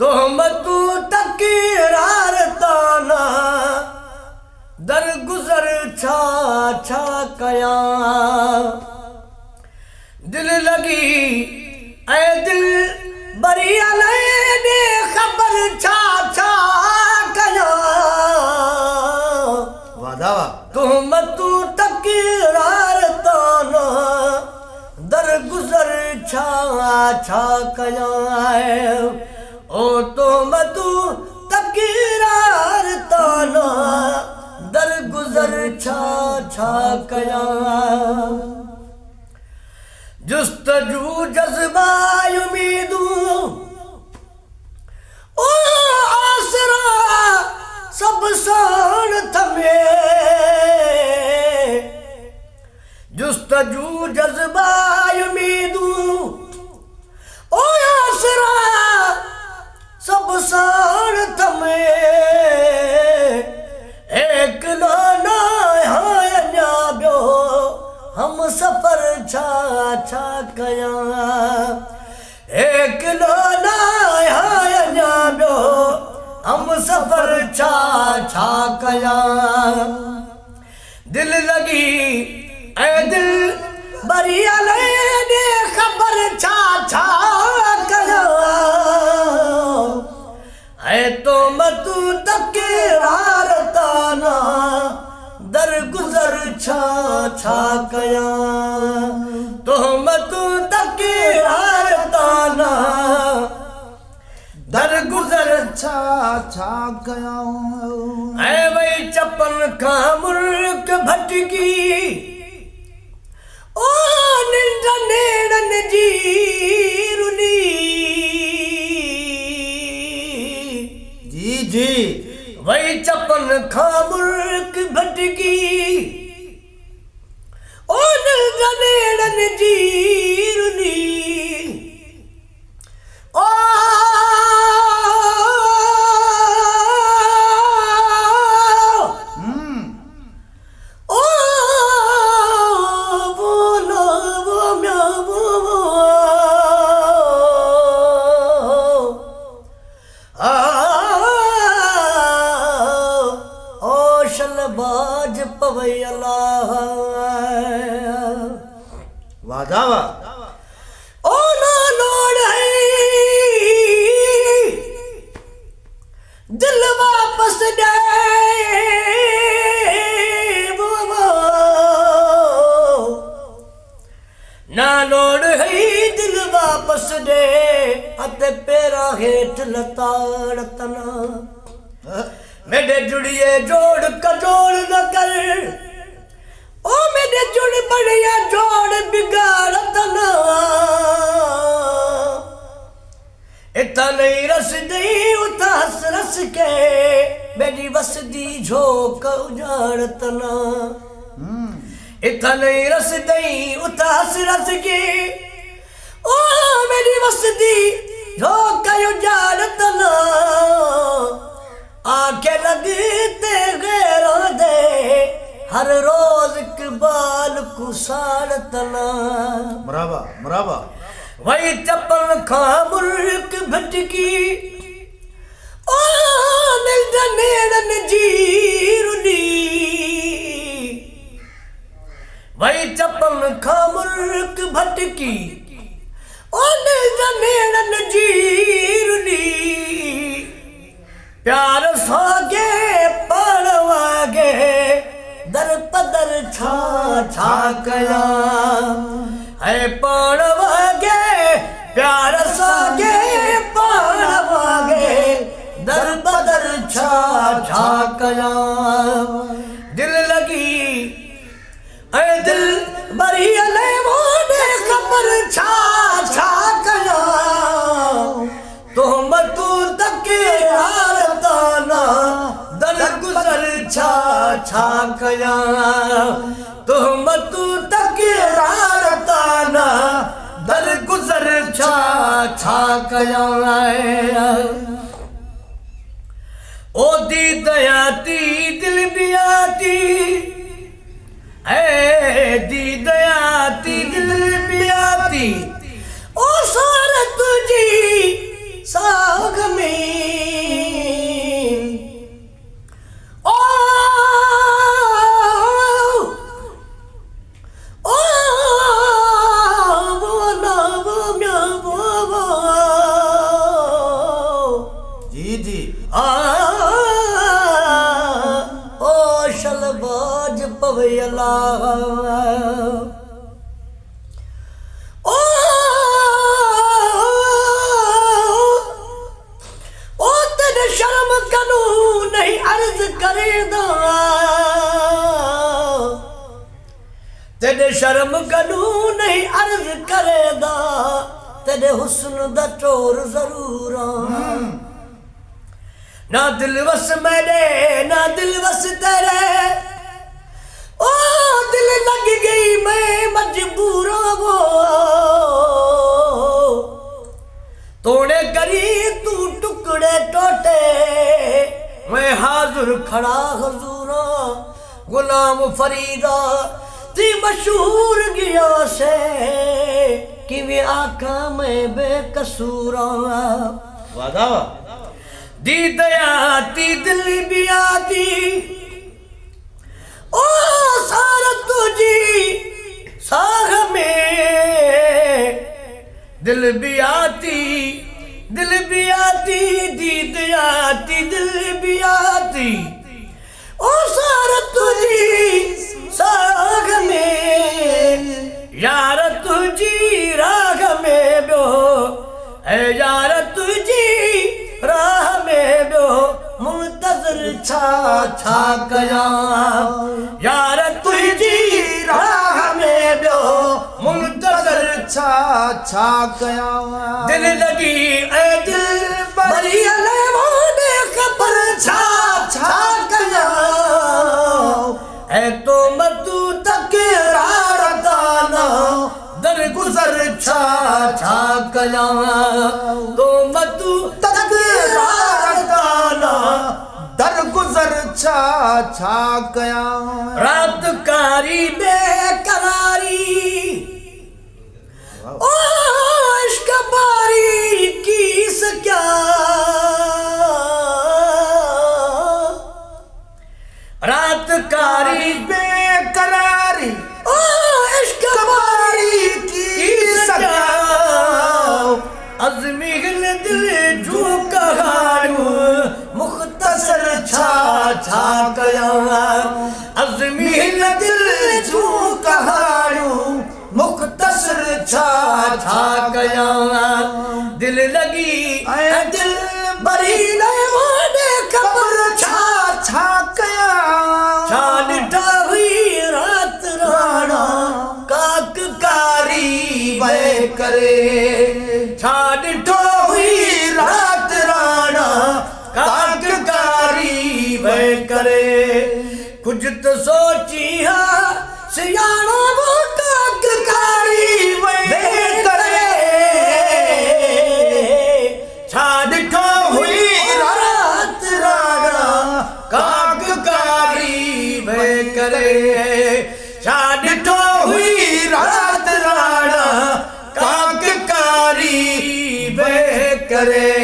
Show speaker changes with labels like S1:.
S1: तोहमतू तकरार ताना दर गुजर छा छा कया दिल लगी ऐ दिल बरी दे खबर छा छा कया
S2: वादा वाह
S1: तोहमतू तकरार ताना दर गुजर छा छा कया ओ तोहमतू तकरार ताना दर गुजर छा छा कया जुस्तजू जज्बा उम्मीदू ओ आसरा सब सान थमे जुस्तजू जज्बा उम्मीदू ओ आसरा सब सान थमे एक लाना है न्याब्यो हम सफर छा छा कया एक लाना है न्याब्यो हम सफर छा छा कया दिल लगी ऐ दिल बरी दे खबर छा छा कया ऐ तो मतू तकरार ताना दर गुजर छा छा कया तो मतू तकरार ताना दर गुजर
S2: छा छा कया
S1: ऐ वही चपन का मुल्क भटकी ओ निंद नेड़न जी रुनी
S2: जी जी
S1: वही चपन खा मुल्क भटकी ओ निंद नेड़न जी रुनी ओ बाज पवै अल्लाह
S2: वादा वाह
S1: ओ ना लोड़ है दिल वापस दे ना लोड़ है दिल वापस दे अते पेरा हेठ लताड़ तना मेरे जुड़िए जोड़ कजोड़ न कर ओ मेरे जुड़ बढ़िया जोड़ बिगाड़त ना इतना नहीं रस दी उता हस रस के मेरी वसदी झोंक उजाड़त ना इतना नहीं रस दी उता हस रस के ओ मेरी वसदी झोंक उजाड़त ना आके लगते गैरों दे हर रोज इकबाल कुसाल तना
S2: मराबा मराबा
S1: वही चपन खा मुल्क भटकी ओ निंद नेड़न जी रुनी वही चपन खा मुल्क भटकी ओ निंद नेड़न जी रुनी प्यार सोगे पड़वागे दर पदर छा छा कया है पड़वागे प्यार सोगे पड़वागे दर पदर छा छा कया दिल लगी ऐ दिल बरी मोने खबर छा छा कया तोहमतू तकरार ताना दर गुजर छा छा कया तोहमतू तकरार ताना दर गुजर छा छा कया ओ दी दयाती दिल बियाती ऐ दी दयाती दिल बियाती ओ सार तुझी साग में
S2: जी जी
S1: आ ओ शलबाज पवेला ओ तेरे शर्म कनू नहीं अर्ज करेदा तेरे शर्म कनू नहीं अर्ज करेदा तेरे हुस्न दा चोर जरूर ना दिल वस मेरे ना दिल वस तेरे ओ दिल लग गई मैं मजबूर वो तोड़े करी तू टुकड़े टोटे मैं हाजिर खड़ा हजूरा गुलाम फरीदा ती मशहूर गया से कि वे आका मैं बेकसूरा
S2: वादा वा
S1: दी दयाती दिल भी आती ओ सारा तुझी साग में दिल भी आती दीद आती दिल भी आती ओ सारा तुझी साग में यार तुझी राग में बो है यार तुझी राह में बो मुंतजर छा छा कया यार तुझी राह में बो मुंतजर
S2: छा छा कया
S1: दिल लगी ए दिल बरी अलवाने खबर छा छा कया है तो मधु तक रारदाना दर गुजर छा छा कया तो मधु तक रारदाना
S2: दर गुजर छा छा कया
S1: रात कारी बेकरारी ओ इश्क बारी किस क्या रात कारी
S2: बेकरारी
S1: ओ इश्क बारी किस क्या अज़मी हिल दिल झूका गाड़ू मुख्तसर छा छा कया अज़मी हिल दिल झूका गाड़ू मुख्तसर छा छा कया दिल लगी ऐ दिल बरी लेवाने खबर छा
S2: छा कया
S1: छानिटा हुई रात राणा काक कारी वे करे छानिटा हुई रात राणा काक कारी वे करे कुछ तो सोची हा सियाणा वो काक कारी वे करे छानिटा हुई रात राणा काक कारी वे करे छानिटा हुई रात राणा काक कारी वे करे